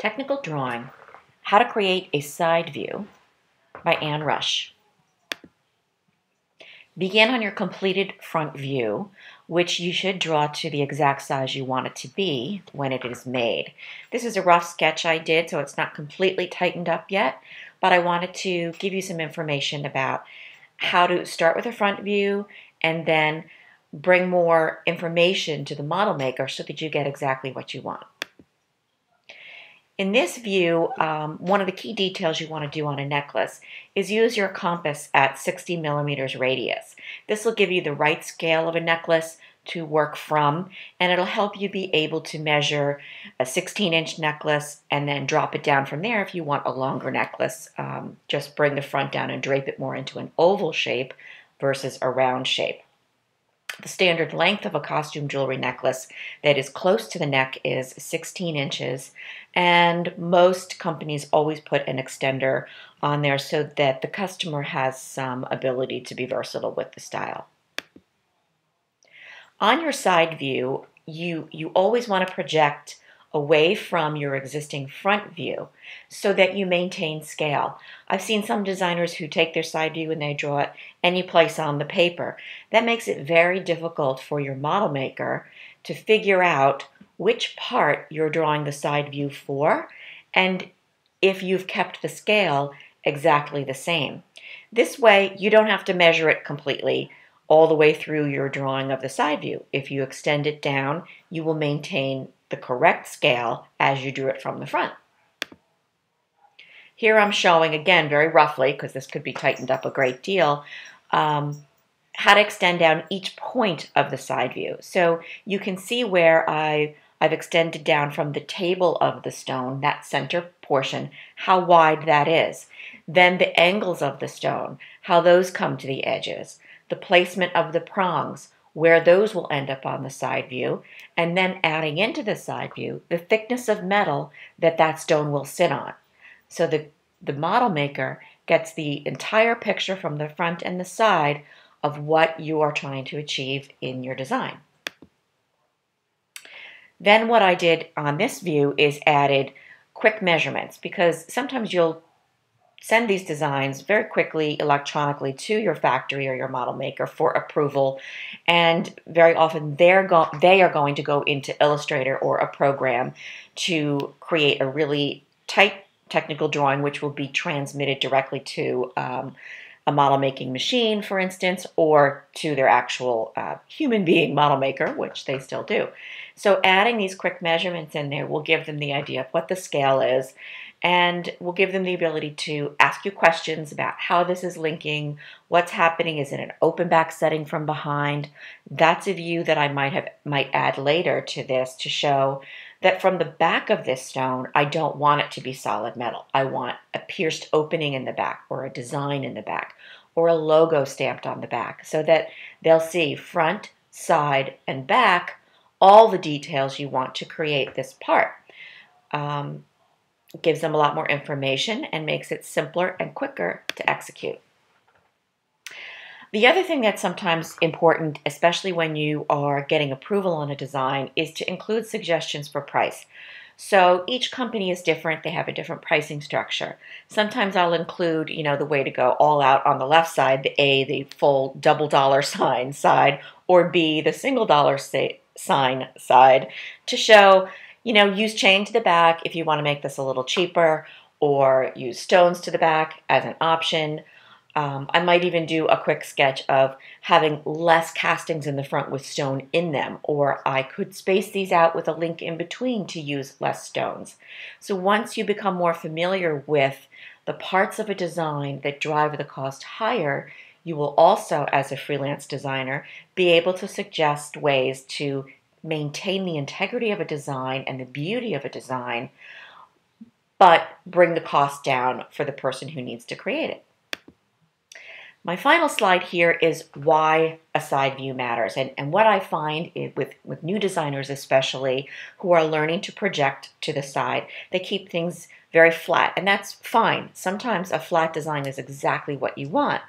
Technical Drawing, How to Create a Side View by Anne Rush. Begin on your completed front view, which you should draw to the exact size you want it to be when it is made. This is a rough sketch I did, so it's not completely tightened up yet, but I wanted to give you some information about how to start with a front view and then bring more information to the model maker so that you get exactly what you want. In this view, one of the key details you want to do on a necklace is use your compass at 60 millimeters radius. This will give you the right scale of a necklace to work from, and it'll help you be able to measure a 16-inch necklace and then drop it down from there if you want a longer necklace. Just bring the front down and drape it more into an oval shape versus a round shape. The standard length of a costume jewelry necklace that is close to the neck is 16 inches, and most companies always put an extender on there so that the customer has some ability to be versatile with the style. On your side view, you always want to project away from your existing front view so that you maintain scale. I've seen some designers who take their side view and they draw it any place on the paper. That makes it very difficult for your model maker to figure out which part you're drawing the side view for and if you've kept the scale exactly the same. This way you don't have to measure it completely all the way through your drawing of the side view. If you extend it down, you will maintain the correct scale as you drew it from the front. Here I'm showing, again, very roughly, because this could be tightened up a great deal, how to extend down each point of the side view. So you can see where I've extended down from the table of the stone, that center portion, how wide that is. Then the angles of the stone, how those come to the edges, the placement of the prongs, where those will end up on the side view, and then adding into the side view the thickness of metal that stone will sit on. So the model maker gets the entire picture from the front and the side of what you are trying to achieve in your design. Then what I did on this view is added quick measurements, because sometimes you'll send these designs very quickly electronically to your factory or your model maker for approval, and very often they are going to go into Illustrator or a program to create a really tight technical drawing which will be transmitted directly to a model making machine, for instance, or to their actual human being model maker, which they still do. So adding these quick measurements in there will give them the idea of what the scale is, and will give them the ability to ask you questions about how this is linking, what's happening, is it an open back setting from behind. That's a view that I might add later to this to show that from the back of this stone, I don't want it to be solid metal. I want a pierced opening in the back, or a design in the back, or a logo stamped on the back, so that they'll see front, side, and back, all the details you want to create this part. Gives them a lot more information and makes it simpler and quicker to execute. The other thing that's sometimes important, especially when you are getting approval on a design, is to include suggestions for price. So each company is different. They have a different pricing structure. Sometimes I'll include, the way to go all out on the left side, the A, the full double dollar sign side, or B, the single dollar sign side, to show, use chain to the back if you want to make this a little cheaper, or use stones to the back as an option. I might even do a quick sketch of having less castings in the front with stone in them, or I could space these out with a link in between to use less stones. So once you become more familiar with the parts of a design that drive the cost higher, you will also, as a freelance designer, be able to suggest ways to maintain the integrity of a design and the beauty of a design, but bring the cost down for the person who needs to create it. My final slide here is why a side view matters, and what I find with new designers especially who are learning to project to the side, they keep things very flat, and that's fine. Sometimes a flat design is exactly what you want.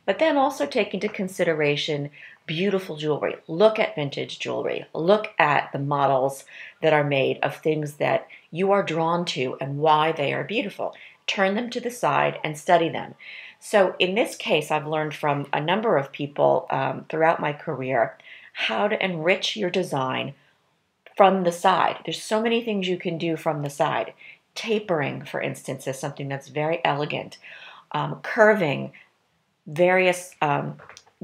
But then also take into consideration beautiful jewelry. Look at vintage jewelry. Look at the models that are made of things that you are drawn to and why they are beautiful. Turn them to the side and study them. So in this case, I've learned from a number of people throughout my career how to enrich your design from the side. There's so many things you can do from the side. Tapering, for instance, is something that's very elegant. Curving, various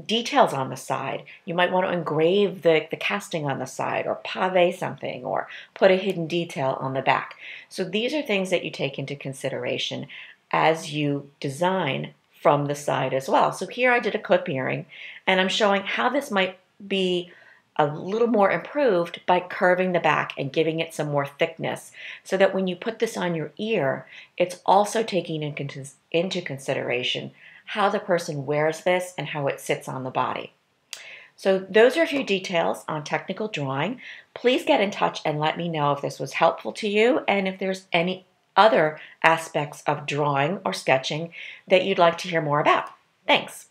details on the side. You might want to engrave the casting on the side, or pave something, or put a hidden detail on the back. So these are things that you take into consideration as you design from the side as well. So here I did a clip earring, and I'm showing how this might be a little more improved by curving the back and giving it some more thickness, so that when you put this on your ear, it's also taking into consideration how the person wears this and how it sits on the body. So those are a few details on technical drawing. Please get in touch and let me know if this was helpful to you, and if there's any other aspects of drawing or sketching that you'd like to hear more about. Thanks.